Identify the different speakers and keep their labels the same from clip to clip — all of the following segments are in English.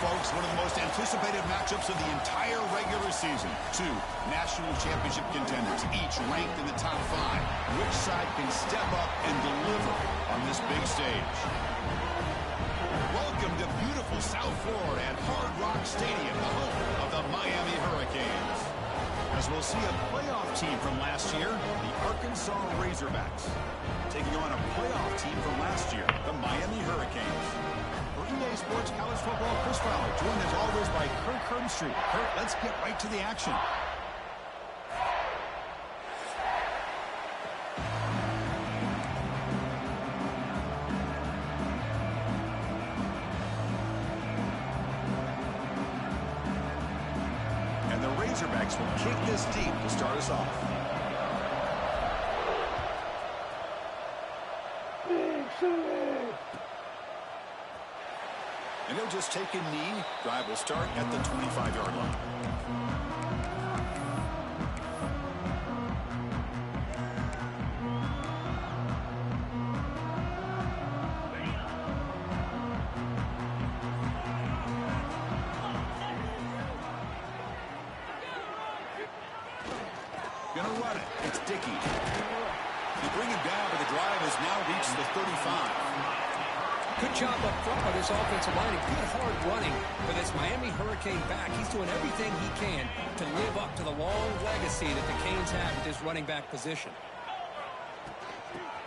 Speaker 1: folks, one of the most anticipated matchups of the entire regular season. Two national championship contenders, each ranked in the top 5. Which side can step up and deliver on this big stage? Welcome to beautiful South Florida at Hard Rock Stadium, the home of the Miami Hurricanes. As we'll see a playoff team from last year, the Arkansas Razorbacks, taking on a playoff team from last year, the Miami Hurricanes. Day Sports College Football, Chris Fowler, joined as always by Kirk Herbstreit. Kirk, let's get right to the action. And the Razorbacks will kick this deep to start us off. And he'll just take a knee. Drive will start at the 25-yard line. Gonna run it. It's Dickey. They bring him down, but the drive has now reached the 35.
Speaker 2: Good job up front by this offensive line. Good hard running for this Miami Hurricane back. He's doing everything he can to live up to the long legacy that the Canes have at this running back position.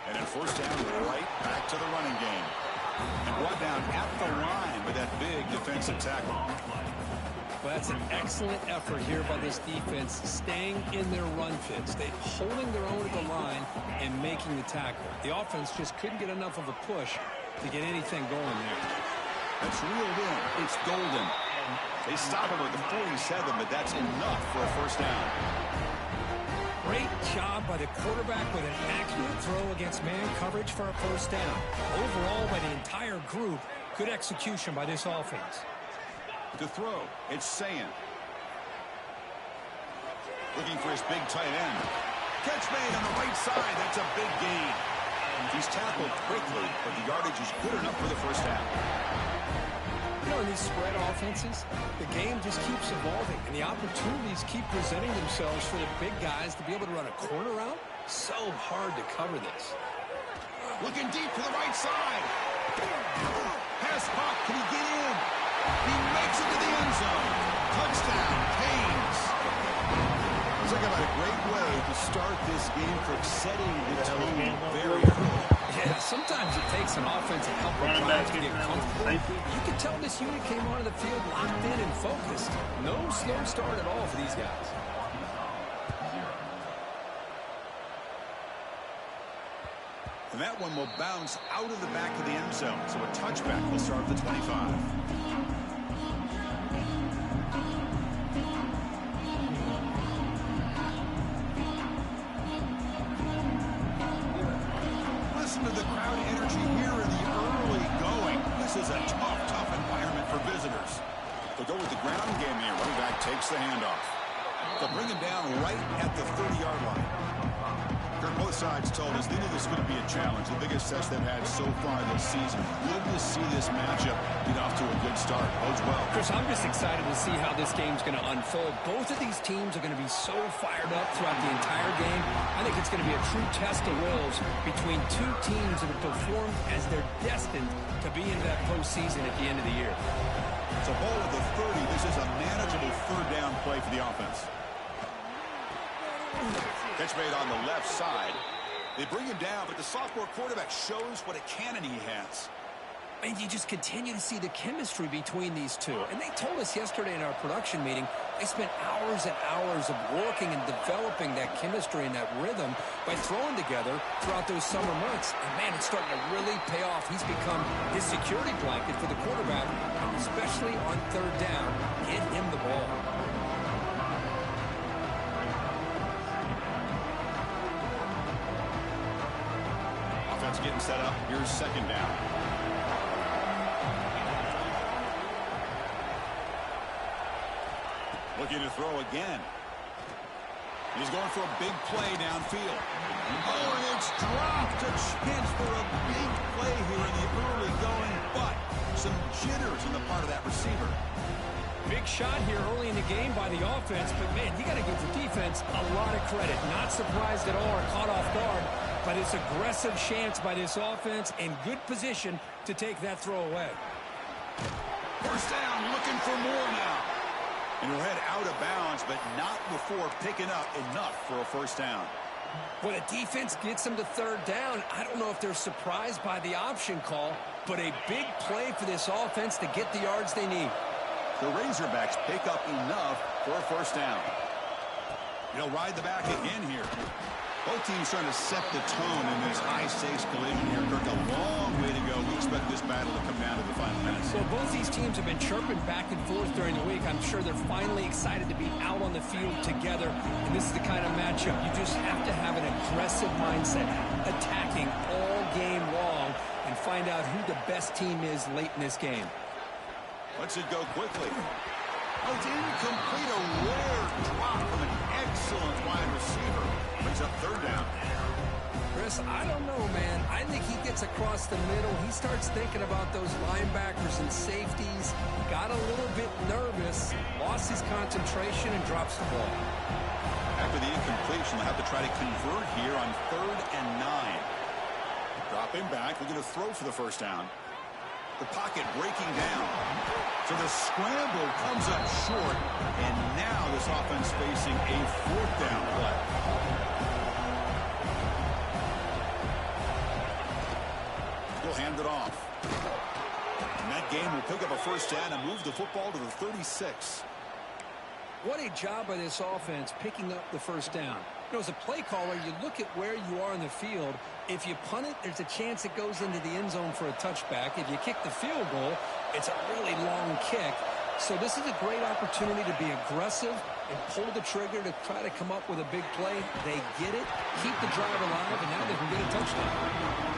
Speaker 1: And then first down, right back to the running game. And brought down at the line with that big defensive tackle.
Speaker 2: Well, that's an excellent effort here by this defense, staying in their run fits. They're holding their own at the line and making the tackle. The offense just couldn't get enough of a push to get anything going there.
Speaker 1: That's reeled in. It's golden. They stop him at the 47, but that's enough for a first down.
Speaker 2: Great job by the quarterback with an accurate throw against man coverage for a first down. Overall, by the entire group, good execution by this offense.
Speaker 1: To throw, it's Ncaa26. Looking for his big tight end. Catch made on the right side. That's a big gain. He's tackled quickly, but the yardage is good enough for the first down.
Speaker 2: You know, in these spread offenses, the game just keeps evolving, and the opportunities keep presenting themselves for the big guys to be able to run a corner route. So hard to cover this.
Speaker 1: Looking deep to the right side. Pass pop. Can he get in? He makes it to the end zone. Touchdown, Canes. Talk about a great way to start this game for setting the tone very early.
Speaker 2: Yeah, sometimes it takes an offensive help drive to get comfortable. You can tell this unit came onto the field locked in and focused. No slow start at all for these guys.
Speaker 1: And that one will bounce out of the back of the end zone. So a touchback will start at the 25. To the crowd energy here in the early going. This is a tough environment for visitors. They'll go with the ground game here. Running back takes the handoff. They'll bring him down right at the 30-yard line. Both sides told us they knew this was going to be a challenge, the biggest test they've had so far this season. Good to see this matchup get off to a good start. Bodes well.
Speaker 2: Chris, I'm just excited to see how this game's going to unfold. Both of these teams are going to be so fired up throughout the entire game. I think it's going to be a true test of wills between two teams that have performed as they're destined to be in that postseason at the end of the year.
Speaker 1: It's a ball at the 30. This is a manageable third down play for the offense. Catch made on the left side. They bring him down, but the sophomore quarterback shows what a cannon he has.
Speaker 2: And you just continue to see the chemistry between these two. And they told us yesterday in our production meeting, they spent hours and hours of working and developing that chemistry and that rhythm by throwing together throughout those summer months. And, man, it's starting to really pay off. He's become his security blanket for the quarterback, especially on third down. Get him the ball.
Speaker 1: Offense getting set up. Here's second down. Looking to throw again. He's going for a big play downfield. Oh, and it's dropped. A chance for a big play here in the early going, but some jitters on the part of that receiver.
Speaker 2: Big shot here early in the game by the offense, but, man, you got to give the defense a lot of credit. Not surprised at all or caught off guard, but it's aggressive chance by this offense in good position to take that throw away.
Speaker 1: First down, looking for more now. And he'll head out of bounds, but not before picking up enough for a first down.
Speaker 2: When a defense gets them to third down, I don't know if they're surprised by the option call, but a big play for this offense to get the yards they need.
Speaker 1: The Razorbacks pick up enough for a first down. He'll ride the back again here. Both teams trying to set the tone in this high-stakes collision here. Kirk, a long way to go. We expect this battle to come down to the final minutes.
Speaker 2: Well, both these teams have been chirping back and forth during the week. I'm sure they're finally excited to be out on the field together. And this is the kind of matchup you just have to have an aggressive mindset, attacking all game long, and find out who the best team is late in this game.
Speaker 1: Lets it go quickly. Oh, it's incomplete. A rare drop from an excellent wide receiver. Brings up third down.
Speaker 2: Chris, I don't know, man. I think he gets across the middle. He starts thinking about those linebackers and safeties. Got a little bit nervous, lost his concentration, and drops the ball.
Speaker 1: After the incompletion, they'll have to try to convert here on 3rd and 9. Drop him back. We're going to throw for the first down. The pocket breaking down. So the scramble comes up short, and now this offense facing a 4th down play. He'll hand it off. And that game will pick up a first down and move the football to the 36.
Speaker 2: What a job by this offense picking up the first down. You know, as a play caller, you look at where you are in the field. If you punt it, there's a chance it goes into the end zone for a touchback. If you kick the field goal, it's a really long kick. So this is a great opportunity to be aggressive and pull the trigger to try to come up with a big play. They get it, keep the drive alive, and now they can get a touchdown.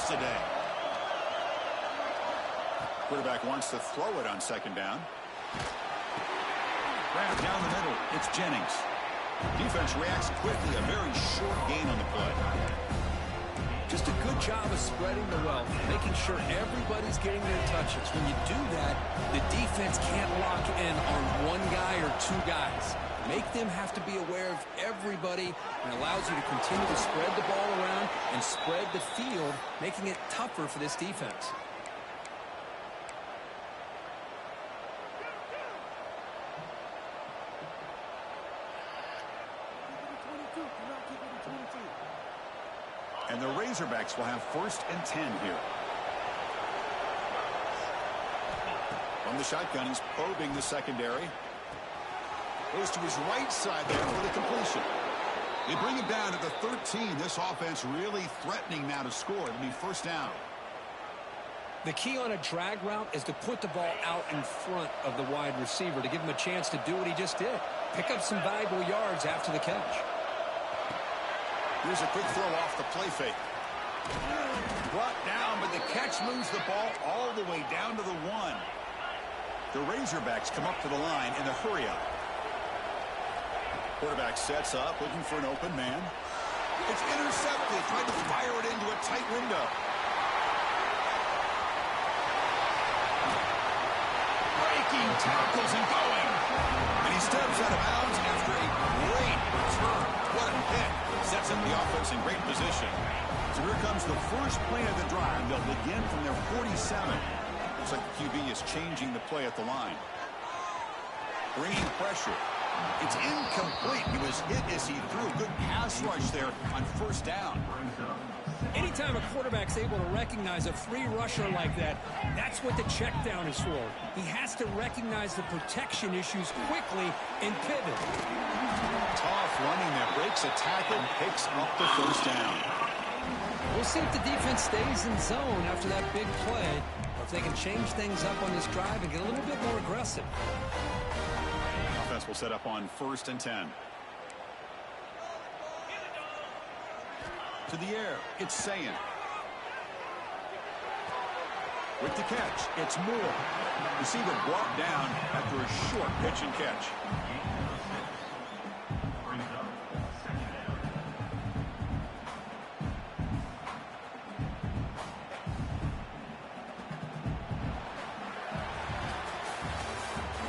Speaker 1: Today. Quarterback wants to throw it on 2nd down. Grab down the middle. It's Jennings. Defense reacts quickly. A very short gain on the play.
Speaker 2: Just a good job of spreading the wealth, making sure everybody's getting their touches. When you do that, the defense can't lock in on one guy or two guys. Make them have to be aware of everybody, and allows you to continue to spread the ball around and spread the field, making it tougher for this defense.
Speaker 1: And the Razorbacks will have 1st and 10 here. From the shotgun, he's probing the secondary. Goes to his right side there for the completion. They bring him down at the 13. This offense really threatening now to score. It'll be first down.
Speaker 2: The key on a drag route is to put the ball out in front of the wide receiver to give him a chance to do what he just did. Pick up some valuable yards after the catch.
Speaker 1: Here's a quick throw off the play fake. Brought down, but the catch moves the ball all the way down to the 1. The Razorbacks come up to the line in a hurry-up. Quarterback sets up, looking for an open man. It's intercepted. Tried to fire it into a tight window. Breaking tackles and going. And he steps out of bounds after a great return. What a hit. Sets up the offense in great position. So here comes the first play of the drive. They'll begin from their 47. Looks like the QB is changing the play at the line. Bringing pressure. It's incomplete. He was hit as he threw a good pass rush there on 1st down.
Speaker 2: Anytime a quarterback's able to recognize a free rusher like that, that's what the check down is for. He has to recognize the protection issues quickly and pivot.
Speaker 1: Tough running that breaks a tackle, picks up the first down.
Speaker 2: We'll see if the defense stays in zone after that big play, or if they can change things up on this drive and get a little bit more aggressive.
Speaker 1: Offense will set up on 1st and 10. To the air, it's Ncaa. With the catch, it's Moore. Receiver brought down after a short pitch and catch.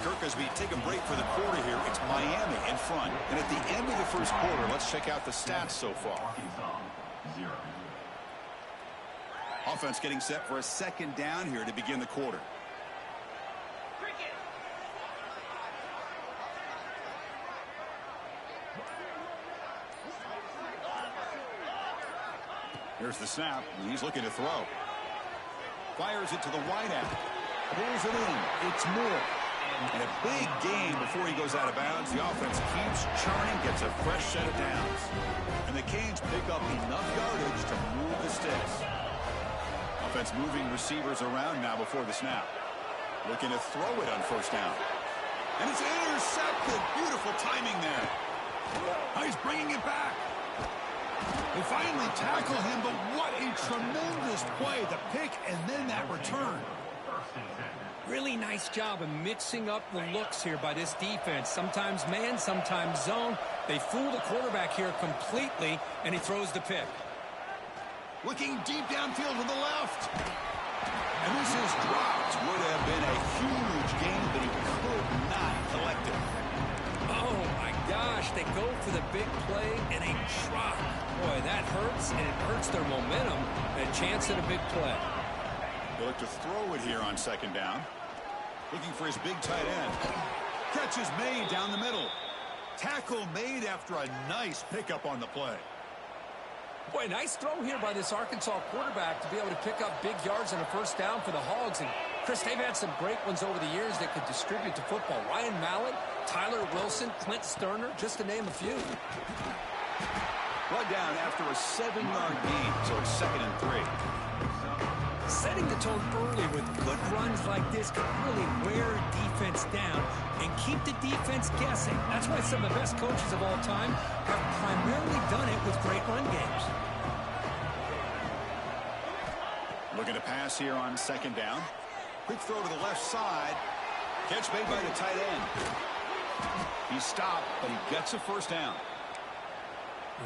Speaker 1: Kirk, as we take a break for the quarter here, it's Miami in front. And at the end of the first quarter, let's check out the stats so far. Offense getting set for a second down here to begin the quarter. Here's the snap, and he's looking to throw. Fires it to the wide out. Pulls it in. It's Moore. And a big gain before he goes out of bounds. The offense keeps churning, gets a fresh set of downs. And the Canes pick up enough yardage to move the sticks. Offense moving receivers around now before the snap. Looking to throw it on first down. And it's intercepted. Beautiful timing there. Now he's bringing it back. They finally tackle him, but what a tremendous play. The pick and then that return.
Speaker 2: Really nice job of mixing up the looks here by this defense. Sometimes man, sometimes zone. They fool the quarterback here completely, and he throws the pick.
Speaker 1: Looking deep downfield to the left. And this is dropped. Would have been a huge gain, but he could not collect it.
Speaker 2: Oh, my gosh. They go for the big play, and a drop. Boy, that hurts, and it hurts their momentum. A chance at a big play.
Speaker 1: They look to throw it here on second down. Looking for his big tight end. Catch is made down the middle. Tackle made after a nice pickup on the play.
Speaker 2: Boy, nice throw here by this Arkansas quarterback to be able to pick up big yards and a first down for the Hogs. And, Chris, they've had some great ones over the years that could distribute the football. Ryan Mallett, Tyler Wilson, Clint Sterner, just to name a few.
Speaker 1: Brought down after a 7-yard gain, so it's 2nd and 3.
Speaker 2: Setting the tone early with good runs like this can really wear defense down and keep the defense guessing. That's why some of the best coaches of all time have primarily done it with great run games.
Speaker 1: Looking to pass here on second down. Quick throw to the left side. Catch made by the tight end. He stopped, but he gets a first down.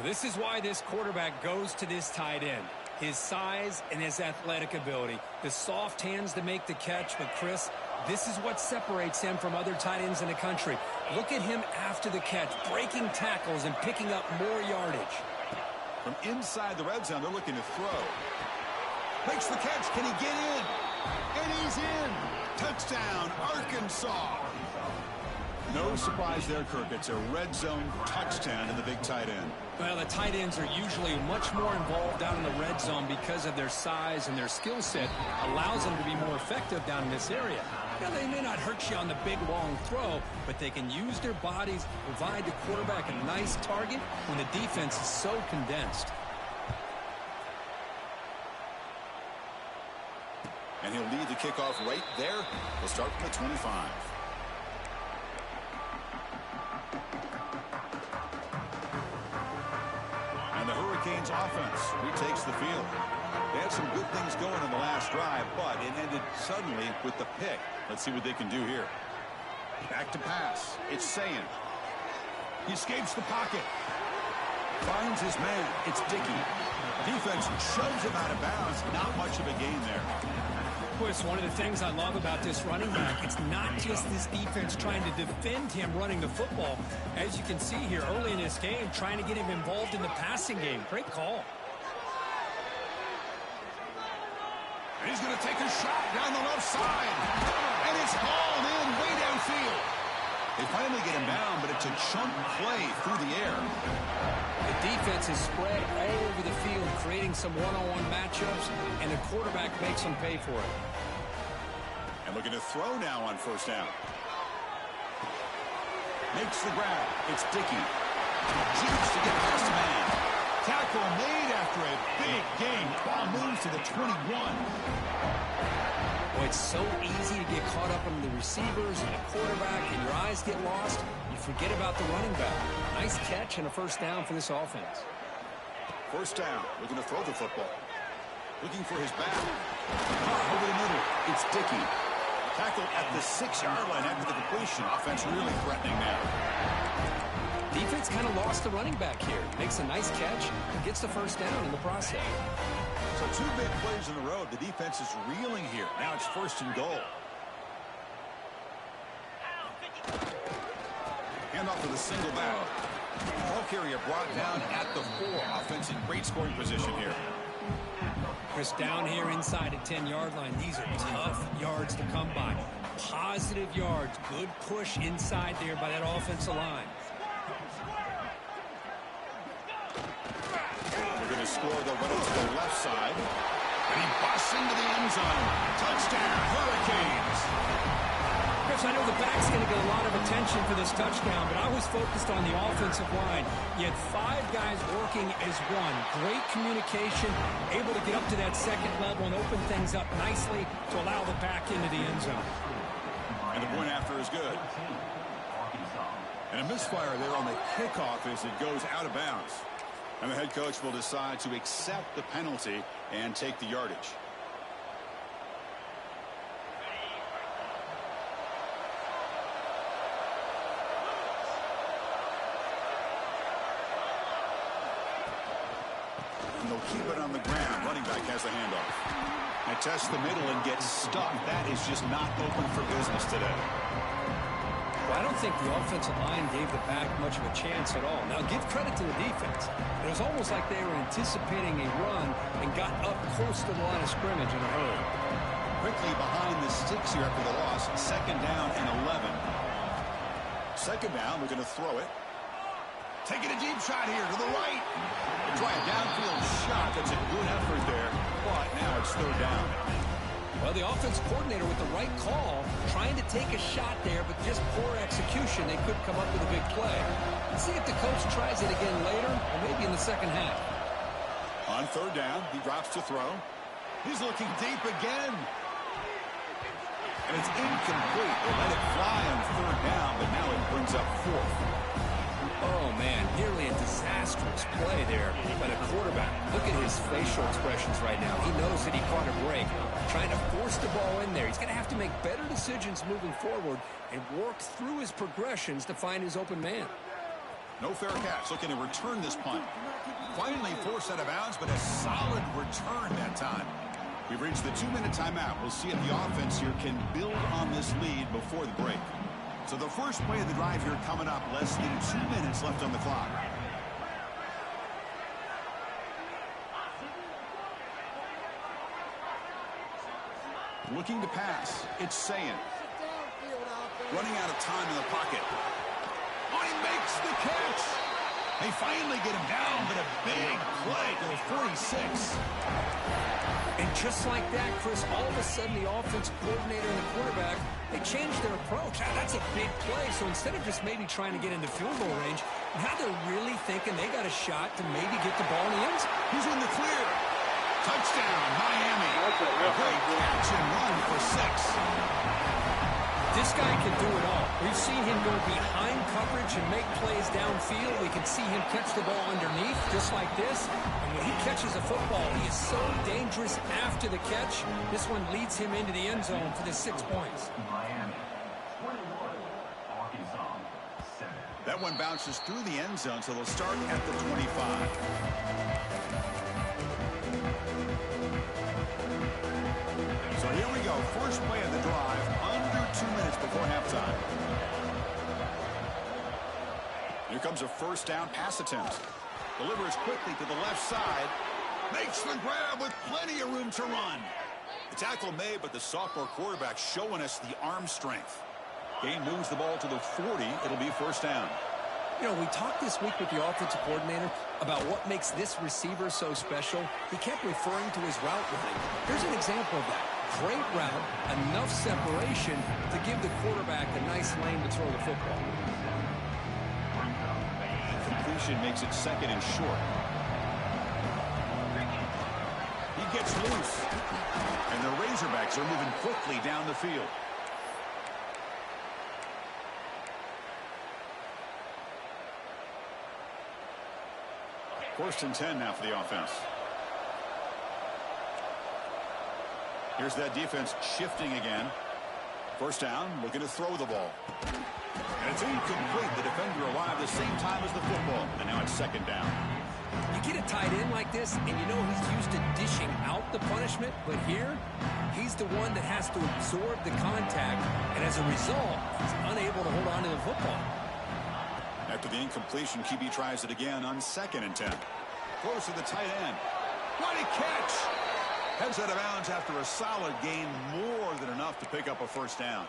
Speaker 2: This is why this quarterback goes to this tight end. His size and his athletic ability. The soft hands to make the catch, but Chris, this is what separates him from other tight ends in the country. Look at him after the catch, breaking tackles and picking up more yardage.
Speaker 1: From inside the red zone, they're looking to throw. Makes the catch. Can he get in? And he's in. Touchdown, Arkansas. No surprise there, Kirk. It's a red zone touchdown to the big tight end.
Speaker 2: Well, the tight ends are usually much more involved down in the red zone because of their size and their skill set allows them to be more effective down in this area. Now, they may not hurt you on the big, long throw, but they can use their bodies to provide the quarterback a nice target when the defense is so condensed.
Speaker 1: And he'll lead the kickoff right there. We'll start from the 25. And the Hurricanes offense retakes the field. They had some good things going in the last drive, but it ended suddenly with the pick. Let's see what they can do here. Back to pass. It's Sayin. He escapes the pocket. Finds his man. It's Dickey. Defense shoves him out of bounds. Not much of a gain there.
Speaker 2: Boy, it's one of the things I love about this running back. It's not just this defense trying to defend him running the football. As you can see here early in this game, trying to get him involved in the passing game. Great call.
Speaker 1: And he's going to take a shot down the left side. And it's hauled in way downfield. They finally get him down, but it's a chunk play through the air.
Speaker 2: The defense is spread all over the field, creating some one-on-one matchups, and the quarterback makes them pay for it.
Speaker 1: And looking to throw now on first down. Makes the grab. It's Dickey. Jukes to get past the man. Tackle made after a big gain. Ball moves to the 21.
Speaker 2: Boy, it's so easy to get caught up on the receivers and the quarterback, and your eyes get lost. You forget about the running back. Nice catch and a first down for this offense.
Speaker 1: First down. Looking to throw the football. Looking for his back. Over the middle, it's Dickey. Tackle at the 6-yard line after the completion. Offense really threatening now.
Speaker 2: Defense kind of lost the running back here. Makes a nice catch and gets the first down in the process.
Speaker 1: So 2 big plays in a row. The defense is reeling here. Now it's 1st and goal. Hand off to the single back. Ball carrier brought down at the 4. Offense in great scoring position here.
Speaker 2: Chris, down here inside the 10-yard line. These are tough yards to come by. Positive yards. Good push inside there by that offensive line.
Speaker 1: They're going to score. They'll run it to the left side. And he busts into the end zone. Touchdown, Hurricanes.
Speaker 2: Chris, I know the back's going to get a lot of attention for this touchdown, but I was focused on the offensive line. You had 5 guys working as one. Great communication, able to get up to that second level and open things up nicely to allow the back into the end zone.
Speaker 1: And the point after is good. And a misfire there on the kickoff as it goes out of bounds. And the head coach will decide to accept the penalty and take the yardage. And they'll keep it on the ground. Running back has the handoff. And tests the middle and gets stuck. That is just not open for business today.
Speaker 2: Well, I don't think the offensive line gave the back much of a chance at all. Now, give credit to the defense. It was almost like they were anticipating a run and got up close to the line of scrimmage in a hurry.
Speaker 1: Quickly behind the sticks here after the loss. 2nd down and 11. 2nd down, we're going to throw it. Taking a deep shot here to the right. They try a downfield shot. That's a good effort there. But now it's 3rd down.
Speaker 2: Well, the offense coordinator with the right call, trying to take a shot there, but just poor execution. They could come up with a big play. Let's see if the coach tries it again later, or maybe in the second half.
Speaker 1: On 3rd down, he drops to throw. He's looking deep again. And it's incomplete. They let it fly on 3rd down, but now it brings up 4th.
Speaker 2: Oh, man, nearly a disastrous play there by the quarterback. Look at his facial expressions right now. He knows that he caught a break, trying to force the ball in there. He's going to have to make better decisions moving forward and work through his progressions to find his open man.
Speaker 1: No fair catch. Looking to return this punt. Finally forced out of bounds, but a solid return that time. We've reached the 2-minute timeout. We'll see if the offense here can build on this lead before the break. So the first play of the drive here coming up. Less than 2 minutes left on the clock. Looking to pass. It's Sayan. Running out of time in the pocket. Oh, he makes the catch. They finally get him down, but a big play to the 46.
Speaker 2: And just like that, Chris, all of a sudden the offensive coordinator and the quarterback, they changed their approach. Now, that's a big play. So instead of just maybe trying to get into field goal range, now they're really thinking they got a shot to maybe get the ball in the end zone.
Speaker 1: He's in the clear. Touchdown, Miami. A great catch and run for 6.
Speaker 2: This guy can do it all. We've seen him go behind coverage and make plays downfield. We can see him catch the ball underneath, just like this. And when he catches a football, he is so dangerous after the catch. This one leads him into the end zone for the 6 points.
Speaker 1: That one bounces through the end zone, so they'll start at the 25. So here we go. First play of the drive, under 2 minutes before halftime. Here comes a 1st down pass attempt. Delivers quickly to the left side. Makes the grab with plenty of room to run. The tackle made, but the sophomore quarterback showing us the arm strength. Gain moves the ball to the 40. It'll be 1st down.
Speaker 2: You know, we talked this week with the offensive coordinator about what makes this receiver so special. He kept referring to his route running. Here's an example of that. Great route, enough separation to give the quarterback a nice lane to throw the football.
Speaker 1: Completion makes it 2nd and short. He gets loose. And the Razorbacks are moving quickly down the field. First and 10 now for the offense. Here's that defense shifting again. First down, looking to throw the ball. And it's incomplete. The defender arrived the same time as the football. And now it's second down.
Speaker 2: You get a tight end like this, and you know he's used to dishing out the punishment. But here, he's the one that has to absorb the contact. And as a result, he's unable to hold on to the football.
Speaker 1: After the incompletion, QB tries it again on 2nd and 10. Close to the tight end. What a catch! Heads out of bounds after a solid gain, more than enough to pick up a first down.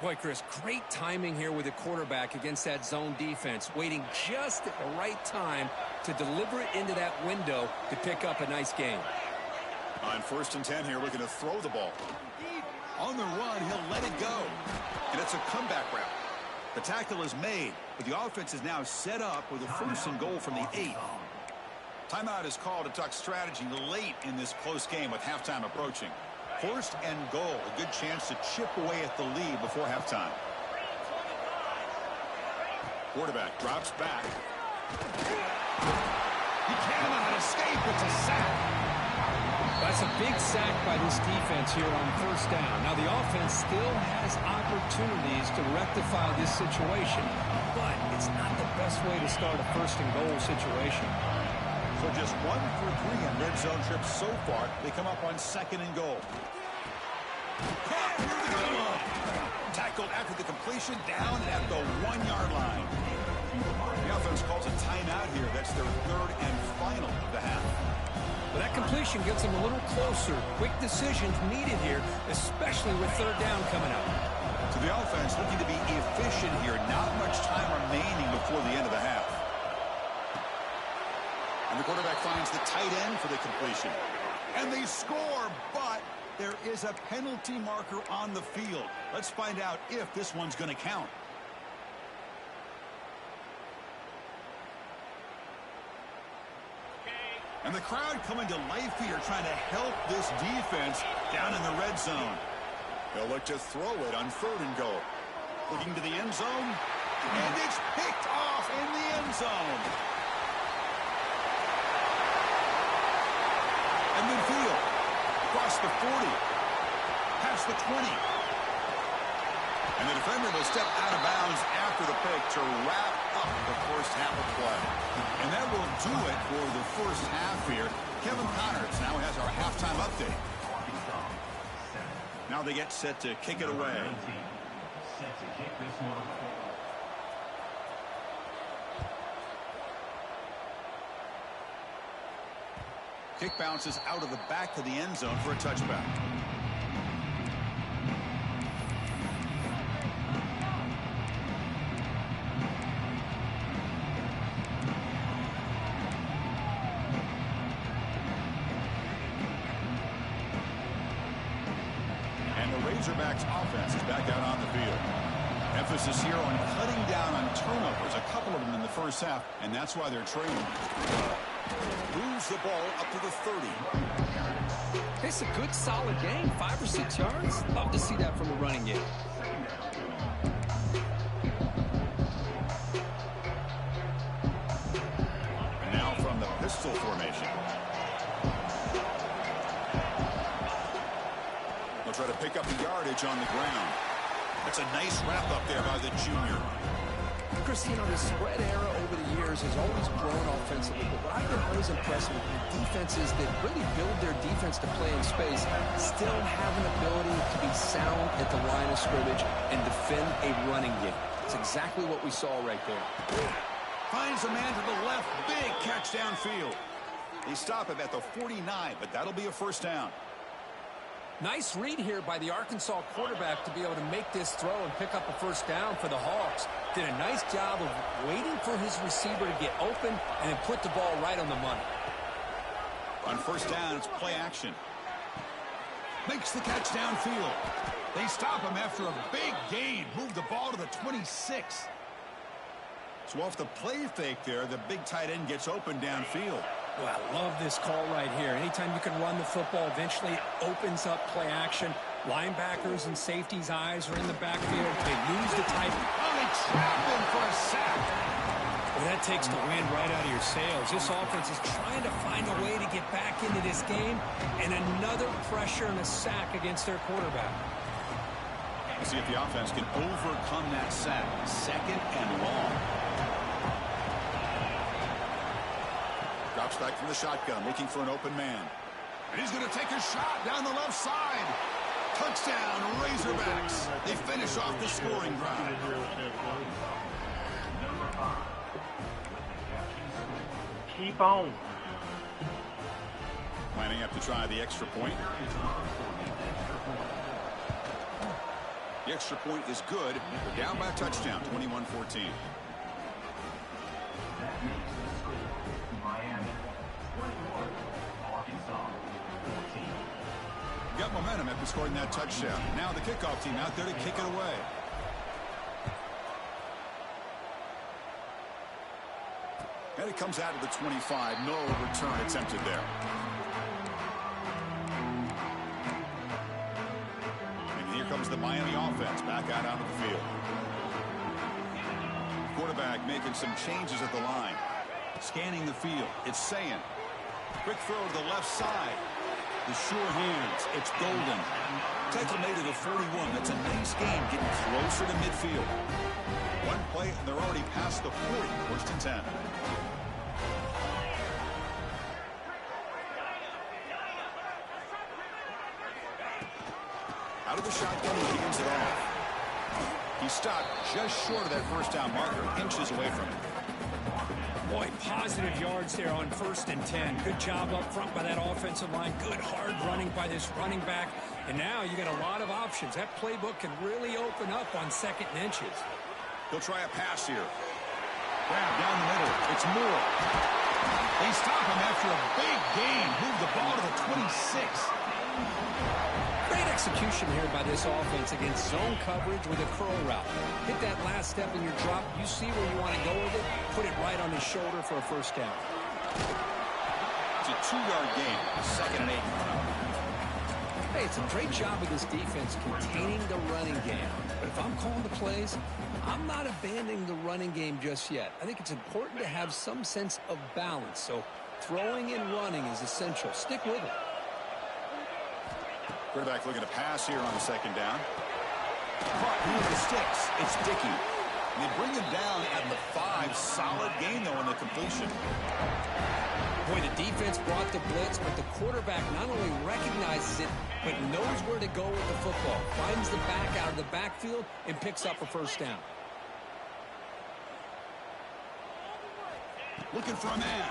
Speaker 2: Boy, Chris, great timing here with the quarterback against that zone defense, waiting just at the right time to deliver it into that window to pick up a nice gain.
Speaker 1: On 1st and 10 here, looking to throw the ball. On the run, he'll let it go. And it's a comeback route. The tackle is made, but the offense is now set up with a 1st and goal from the 8. Timeout is called to talk strategy late in this close game with halftime approaching. 1st and goal, a good chance to chip away at the lead before halftime. Quarterback drops back. He cannot escape. It's a sack.
Speaker 2: That's a big sack by this defense here on 1st down. Now, the offense still has opportunities to rectify this situation, but it's not the best way to start a 1st and goal situation.
Speaker 1: So just 1 for 3 in red zone trips so far. They come up on 2nd and goal. Tackled after the completion, down at the 1-yard line. The offense calls a timeout here. That's their 3rd and final of the half.
Speaker 2: But that completion gets them a little closer. Quick decisions needed here, especially with 3rd down coming up.
Speaker 1: So the offense looking to be efficient here. Not much time remaining before the end of the half. And the quarterback finds the tight end for the completion. And they score, but there is a penalty marker on the field. Let's find out if this one's going to count. And the crowd coming to life here, trying to help this defense down in the red zone. They'll look to throw it on 3rd and goal. Looking to the end zone. And it's picked off in the end zone. And midfield, across the 40, past the 20. And the defender will step out of bounds after the pick to wrap up the first half of play. And that will do it for the first half here. Kevin Connors now has our halftime update. Now they get set to kick it away. Set to kick this one. Kick bounces out of the back of the end zone for a touchback. And the Razorbacks offense is back out on the field. Emphasis here on cutting down on turnovers, a couple of them in the first half, and that's why they're trailing. Moves the ball up to the 30.
Speaker 2: It's a good, solid game. 5 or 6 yards. Love to see that from the running game.
Speaker 1: And now from the pistol formation. They'll try to pick up the yardage on the ground. That's a nice wrap up there by the junior.
Speaker 2: Chris, you know, the spread era over the years has always grown offensively, but what I've been always impressed with the defenses that really build their defense to play in space still have an ability to be sound at the line of scrimmage and defend a running game. It's exactly what we saw right there.
Speaker 1: Finds a man to the left, big catch downfield. They stop him at the 49, but that'll be a first down.
Speaker 2: Nice read here by the Arkansas quarterback to be able to make this throw and pick up a first down for the Hawks. Did a nice job of waiting for his receiver to get open and then put the ball right on the money.
Speaker 1: On first down, it's play action. Makes the catch downfield. They stop him after a big gain. Move the ball to the 26. So off the play fake there, the big tight end gets open downfield.
Speaker 2: Well, I love this call right here. Anytime you can run the football, eventually it opens up play action. Linebackers and safeties' eyes are in the backfield. They lose the tight end.
Speaker 1: Oh, they trap him for a sack.
Speaker 2: Well, that takes the wind right out of your sails. This offense is trying to find a way to get back into this game, and another pressure and a sack against their quarterback.
Speaker 1: Let's see if the offense can overcome that sack. 2nd and long. Drops back from the shotgun, looking for an open man. And he's going to take a shot down the left side. Touchdown, Razorbacks. They finish off the scoring drive.
Speaker 3: Keep on.
Speaker 1: Lining up to try the extra point. The extra point is good. They're down by a touchdown, 21-14. Got momentum after scoring that touchdown. Now the kickoff team out there to kick it away. And it comes out of the 25. No return attempted there. And here comes the Miami offense back out onto the field. Quarterback making some changes at the line. Scanning the field. It's Sayan. Quick throw to the left side. The sure hands. It's Golden. Tackle made it a 41. That's a nice game getting closer to midfield. One play and they're already past the 40. 1st and 10. Out of the shotgun, he hands it off. He stopped just short of that first down marker, inches away from it.
Speaker 2: Boy, positive yards there on 1st and 10. Good job up front by that offensive line. Good hard running by this running back. And now you got a lot of options. That playbook can really open up on 2nd and inches.
Speaker 1: He'll try a pass here. Grab down the middle. It's Moore. They stop him after a big gain. Move the ball to the 26.
Speaker 2: Great execution here by this offense against zone coverage with a curl route. Hit that last step in your drop. You see where you want to go with it. Put it right on his shoulder for a 1st down.
Speaker 1: It's a 2-yard gain. 2nd and 8.
Speaker 2: Hey, it's a great job of this defense containing the running game. But if I'm calling the plays, I'm not abandoning the running game just yet. I think it's important to have some sense of balance. So throwing and running is essential. Stick with it.
Speaker 1: Quarterback looking to pass here on 2nd down. Caught near the sticks. It's Dickey. And they bring him down at the 5. Solid gain, though, on the completion.
Speaker 2: Boy, the defense brought the blitz, but the quarterback not only recognizes it, but knows where to go with the football. Finds the back out of the backfield and picks up a 1st down.
Speaker 1: Looking for a man.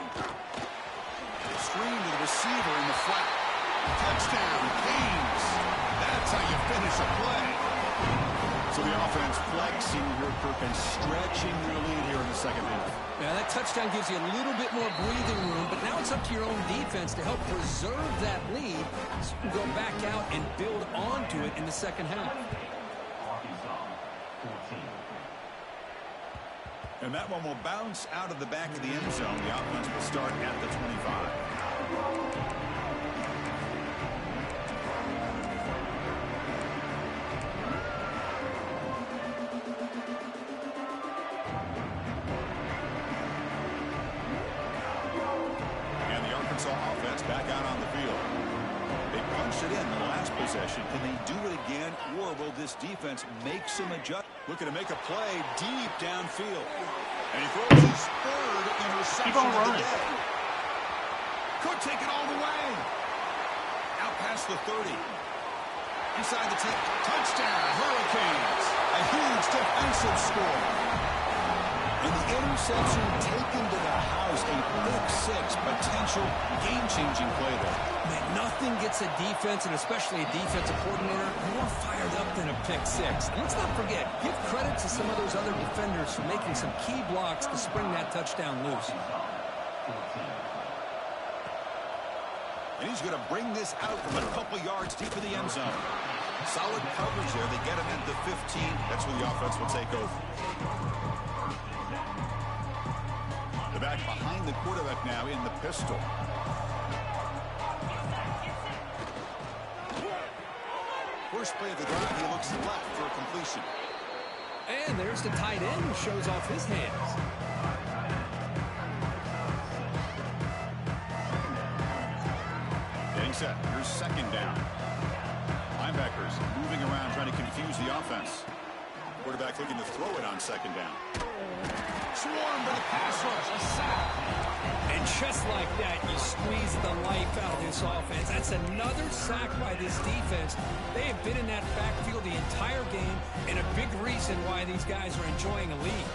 Speaker 1: Screen to the receiver in the flat. Touchdown, Kings. That's how you finish a play. So the offense flexing here, Kirk, and stretching their lead here in the 2nd half.
Speaker 2: Now, that touchdown gives you a little bit more breathing room, but now it's up to your own defense to help preserve that lead so you can go back out and build onto it in the 2nd half.
Speaker 1: And that one will bounce out of the back of the end zone. The offense will start at the 25. Offense back out on the field. They punched it in the last possession. Can they do it again, or will this defense make some adjustments? Looking to make a play deep downfield. And he throws his 3rd interception of the day. Could take it all the way. Out past the 30. Inside the 10. Touchdown, Hurricanes. A huge defensive score. And the interception taken to the house, a pick 6, potential game-changing play there.
Speaker 2: Man, nothing gets a defense, and especially a defensive coordinator, more fired up than a pick 6. And let's not forget, give credit to some of those other defenders for making some key blocks to spring that touchdown loose.
Speaker 1: And he's going to bring this out from a couple yards deep in the end zone. Solid coverage there. They get him at the 15. That's where the offense will take over. The back behind the quarterback now in the pistol. First play of the drive, he looks left for a completion.
Speaker 2: And there's the tight end who shows off his hands.
Speaker 1: set. Here's second down. Linebackers moving around, trying to confuse the offense. Quarterback looking to throw it on second down. Swarmed by the pass rush. A sack.
Speaker 2: And just like that, you squeeze the life out of this offense. That's another sack by this defense. They have been in that backfield the entire game, and a big reason why these guys are enjoying a lead.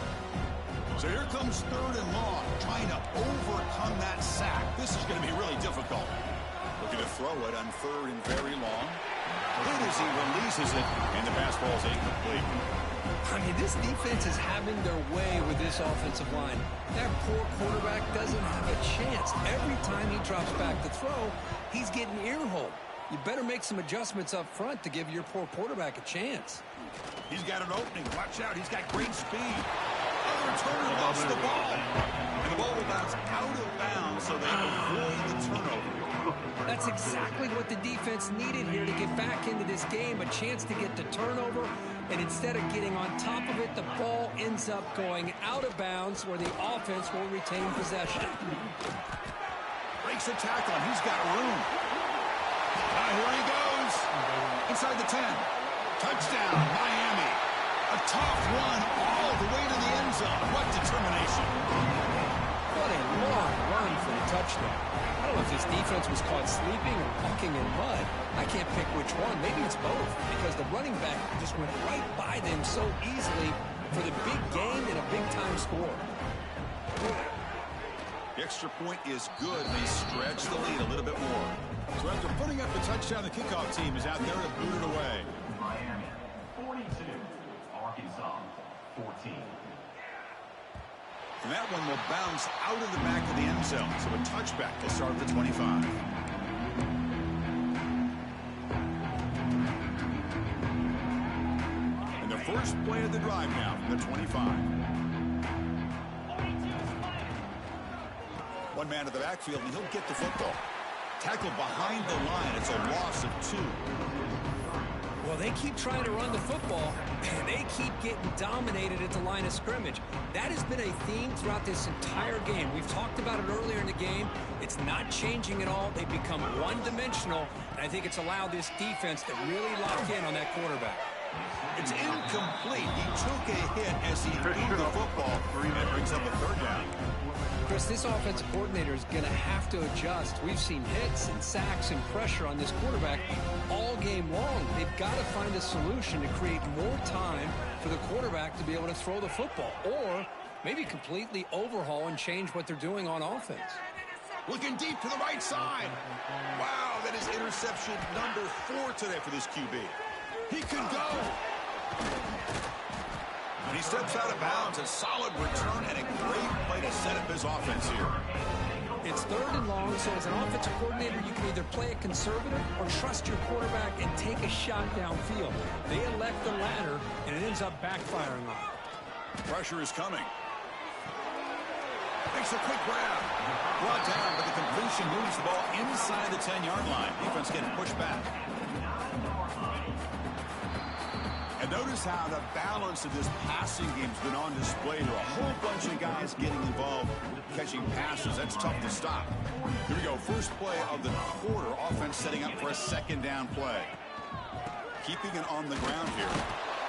Speaker 1: So here comes third and long, trying to overcome that sack. This is going to be really difficult. Looking to throw it on third and very long. Good as he releases it, and the pass ball is incomplete.
Speaker 2: I mean, this defense is having their way with this offensive line. That poor quarterback doesn't have a chance. Every time he drops back to throw, he's getting ear-holed. You better make some adjustments up front to give your poor quarterback a chance.
Speaker 1: He's got an opening. Watch out. He's got great speed. Other returner lost the ball. And the ball will bounce out of bounds so they avoid the turnover.
Speaker 2: That's exactly what the defense needed here to get back into this game, a chance to get the turnover, and instead of getting on top of it, the ball ends up going out of bounds where the offense will retain possession.
Speaker 1: Breaks a tackle, and he's got room. Here he goes. Inside the 10. Touchdown, Miami. A tough one all the way to the end zone. What determination.
Speaker 2: What a long run for the touchdown. I don't know if this defense was caught sleeping or walking in mud. I can't pick which one. Maybe it's both, because the running back just went right by them so easily for the big gain and a big-time score.
Speaker 1: The extra point is good, and they stretch the lead a little bit more. So after putting up the touchdown, the kickoff team is out there to boot it away.
Speaker 4: Miami, 42. Arkansas, 14.
Speaker 1: And that one will bounce out of the back of the end zone. So a touchback will start at the 25. And the first play of the drive now from the 25. One man to the backfield, and he'll get the football. Tackled behind the line. It's a loss of 2.
Speaker 2: Well, they keep trying to run the football, and they keep getting dominated at the line of scrimmage. That has been a theme throughout this entire game. We've talked about it earlier in the game. It's not changing at all. They've become one-dimensional, and I think it's allowed this defense to really lock in on that quarterback.
Speaker 1: It's incomplete. He took a hit as he threw the football. That brings up a third down.
Speaker 2: Chris, this offensive coordinator is going to have to adjust. We've seen hits and sacks and pressure on this quarterback all game long. They've got to find a solution to create more time for the quarterback to be able to throw the football, or maybe completely overhaul and change what they're doing on offense.
Speaker 1: Looking deep to the right side. Wow, that is interception number 4 today for this QB. He could go. And he steps out of bounds. A solid return and a great play to set up his offense here.
Speaker 2: It's third and long, so as an offensive coordinator, you can either play it conservative or trust your quarterback and take a shot downfield. They elect the latter, and it ends up backfiring on them.
Speaker 1: Pressure is coming. Makes a quick grab. Brought down, but the completion moves the ball inside the 10-yard line. Defense getting pushed back. And notice how the balance of this passing game has been on display here. A whole bunch of guys getting involved, catching passes. That's tough to stop. Here we go. First play of the quarter. Offense setting up for a second down play. Keeping it on the ground here.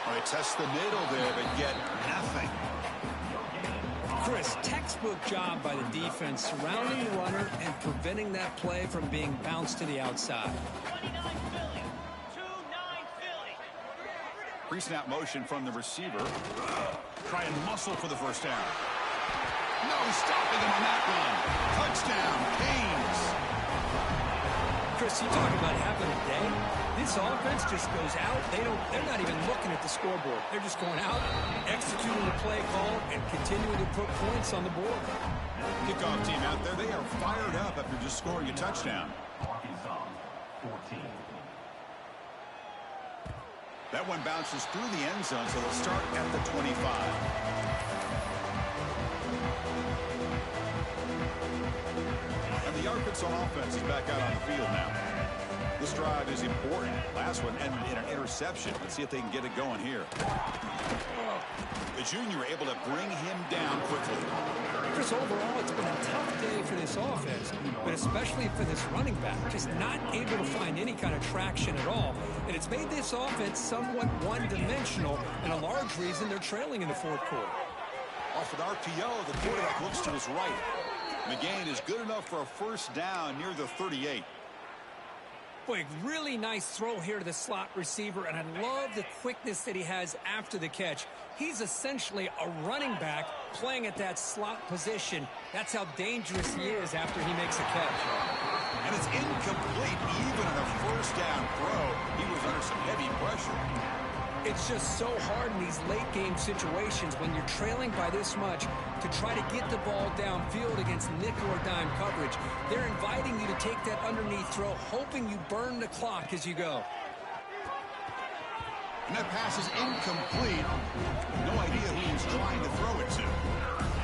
Speaker 1: All right, test the middle there, but get nothing.
Speaker 2: Chris, textbook job by the defense surrounding the runner and preventing that play from being bounced to the outside.
Speaker 1: Pre-snap motion from the receiver. Try and muscle for the first down. No stopping him on that one. Touchdown, Canes.
Speaker 2: Chris, you talk about having a day. This offense just goes out. They're not even looking at the scoreboard. They're just going out, executing the play call, and continuing to put points on the board.
Speaker 1: Kickoff team out there. They are fired up after just scoring a touchdown.
Speaker 4: Arkansas, 14.
Speaker 1: That one bounces through the end zone, so they'll start at the 25. And the Arkansas offense is back out on the field now. This drive is important. Last one ended in an interception. Let's see if they can get it going here. The The junior able to bring him down quickly.
Speaker 2: Chris, overall, it's been a tough day for this offense, but especially for this running back. Just not able to find any kind of traction at all. And it's made this offense somewhat one-dimensional, and a large reason they're trailing in the fourth quarter.
Speaker 1: Off an RPO, the quarterback looks to his right. McGain is good enough for a first down near the 38.
Speaker 2: Boy, really nice throw here to the slot receiver, and I love the quickness that he has after the catch. He's essentially a running back playing at that slot position. That's how dangerous he is after he makes a catch.
Speaker 1: And it's incomplete. Even on a first down throw, he was under some heavy pressure.
Speaker 2: It's just so hard in these late-game situations when you're trailing by this much to try to get the ball downfield against nickel or dime coverage. They're inviting you to take that underneath throw, hoping you burn the clock as you go.
Speaker 1: And that pass is incomplete. No idea who he was trying to throw it to.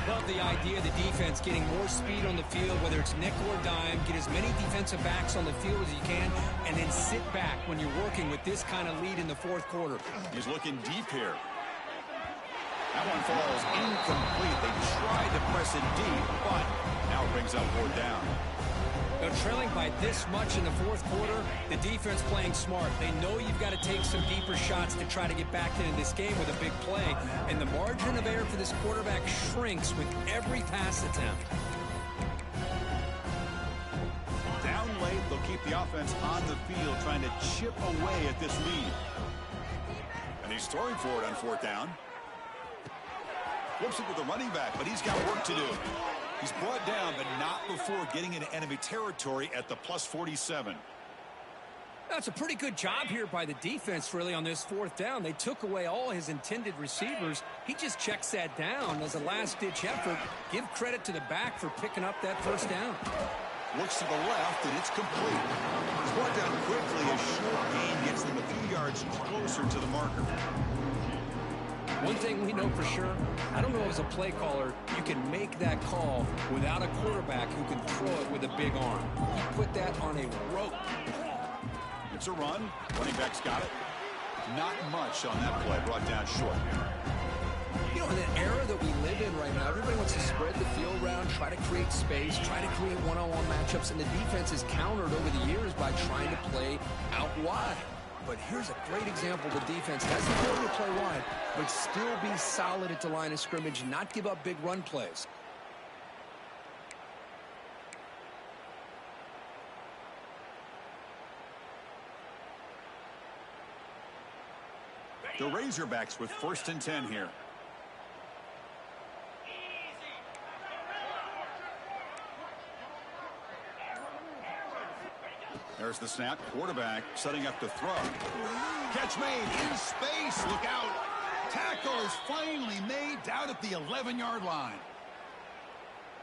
Speaker 2: Love the idea of the defense getting more speed on the field, whether it's nickel or dime, get as many defensive backs on the field as you can, and then sit back when you're working with this kind of lead in the fourth quarter.
Speaker 1: He's looking deep here. That one falls incomplete. They tried to press it deep, but now it brings up fourth down.
Speaker 2: Now, trailing by this much in the fourth quarter, the defense playing smart. They know you've got to take some deeper shots to try to get back into this game with a big play, and the margin of error for this quarterback shrinks with every pass attempt.
Speaker 1: Down late, they'll keep the offense on the field trying to chip away at this lead. And he's throwing for it on fourth down. Flips it with the running back, but he's got work to do. He's brought down, but not before getting into enemy territory at the plus 47.
Speaker 2: That's a pretty good job here by the defense, really, on this fourth down. They took away all his intended receivers. He just checks that down as a last-ditch effort. Give credit to the back for picking up that first down.
Speaker 1: Looks to the left, and it's complete. He's brought down quickly. A short gain gets them a few yards closer to the marker.
Speaker 2: One thing we know for sure, I don't know as a play caller, you can make that call without a quarterback who can throw it with a big arm. He put that on a rope.
Speaker 1: It's a run. Running back's got it. Not much on that play. Brought down short.
Speaker 2: You know, in an era that we live in right now, everybody wants to spread the field around, try to create space, try to create one-on-one matchups, and the defense is countered over the years by trying to play out wide. But here's a great example. The defense has the ability to play wide, but still be solid at the line of scrimmage, not give up big run plays.
Speaker 1: The Razorbacks with 1st and 10 here. There's the snap. Quarterback setting up to throw. Catch made in space. Look out. Tackle is finally made down at the 11-yard line.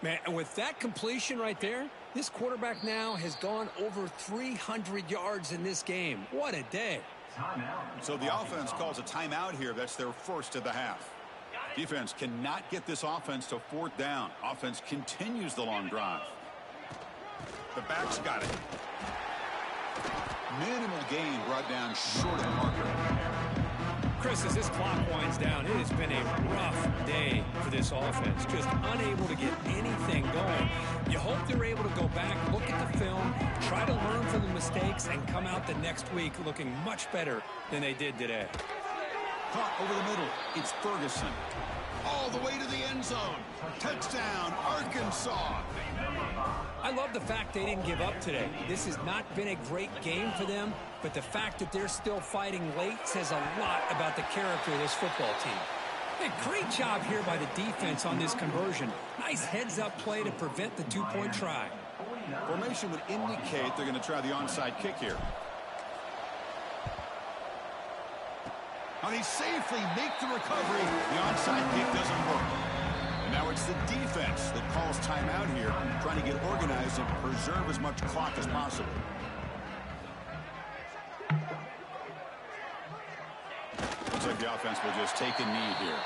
Speaker 2: Man, and with that completion right there, this quarterback now has gone over 300 yards in this game. What a day.
Speaker 1: So the offense calls a timeout here. That's their first of the half. Defense cannot get this offense to fourth down. Offense continues the long drive. The back's got it. Minimal gain brought down short of the marker.
Speaker 2: Chris, as this clock winds down, it has been a rough day for this offense. Just unable to get anything going. You hope they're able to go back, look at the film, try to learn from the mistakes, and come out the next week looking much better than they did today.
Speaker 1: Caught over the middle. It's Ferguson. All the way to the end zone. Touchdown, Arkansas.
Speaker 2: I love the fact they didn't give up today. This has not been a great game for them, but the fact that they're still fighting late says a lot about the character of this football team. Hey, great job here by the defense on this conversion. Nice heads-up play to prevent the two-point try.
Speaker 1: Formation would indicate they're going to try the onside kick here. Now they safely make the recovery. The onside kick doesn't work. And now it's the defense that calls timeout here, trying to get organized and preserve as much clock as possible. Looks like the offense will just take a knee here.